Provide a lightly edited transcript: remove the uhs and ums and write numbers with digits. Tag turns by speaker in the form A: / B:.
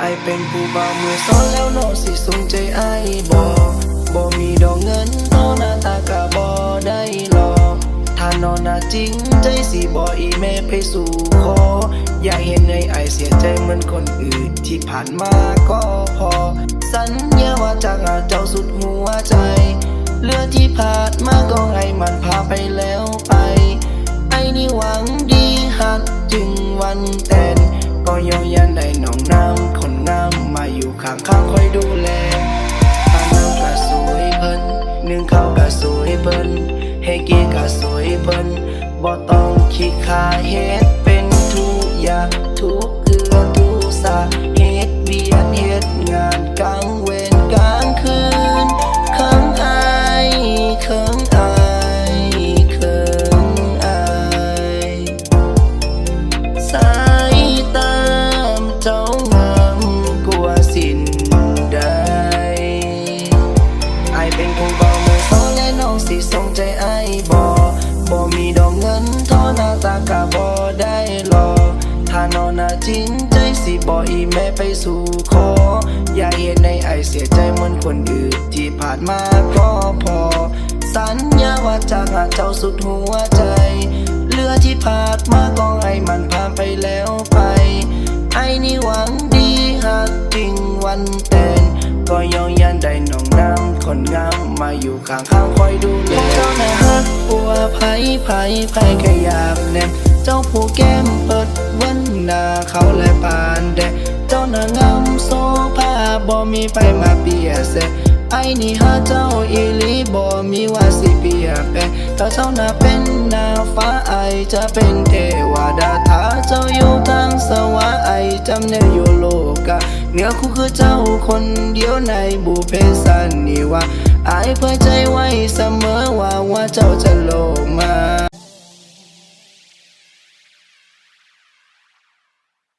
A: ไอเป็นผู้บ่าวมือซ้อนแล้วน้องสิสนใจไอบ่มีดอกเงินน้องหน้าตาก็บ่ได้หรอกถ้าน้องน่าจริงใจสิบ่อีแม่ไปสู่ขออย่าเห็นไอเสียใจเหมือนคนอื่นที่ผ่านมาก็พอสัญญาว่าจะหาเจ้าสุดหัวใจเรื่องที่ผ่านมาก็ให้มันพาไปแล้วไปไอ้นี่หวังดีหักจึงวันแต่นก็ยองยันได้น้องน้ำคนงามมาอยู่ข้างคอยดูแลถ้าน้ำก็สวยเพิ่นนึ่งข้าวก็สวยเพิ่นให้กินก็สวยเพิ่นบ่ต้องขี้ข้าเฮ็ดเป็นทุกอย่างทุกเกือทุกสาเฮ็ดเบียดเฮ็ดงานกลางเวรกลางคืนเคิงอายเคิงอายเคิงอายสายตามเจ้างามกว่าสิ้นใดไอเป็นผู้บ่าวมือซ้อนและน้องสิสนใจไอบ่มีดอกเงินทอหน้าตาก็บ่ได้หรอกถ้าน้องน่าจริงใจสิบ่อีแม่ไปสู่ขออย่าเห็นในไอเสียใจเหมือนคนอื่นที่ผ่านมาก็พอสัญญาว่าจะหาเจ้าสุดหัวใจเรือที่ผ่านมาก็ให้มันผ่านไปแล้วไปไอ้นี่หวังดีหักจริงวันแต่นก็ยองยันได้น้องน้ำคนงามมาอยู่ข้างคอยดูแลเจ้าน่ะฮักปัวไผก็อยากแน่เจ้าผู้แก้มเปิดวันหน้าเขาและปานแดดเจ้าน่ะงามโซภาบ่มีไปมาเปียเสไอ้นี่หาเจ้าอีหลีบ่มีว่าสิเปียแปะถ้าเจ้าน่ะเป็นนางฟ้าไอจะเป็นเทวดาถ้าเจ้าอยู่ทางสวรรค์ไอจำเนอยู่โลกะเหนือคู่คือเจ้าคนเดียวในบุพเพสันนิวาสไอเพื่อใจไว้เสมอว่าเจ้าจะโลมา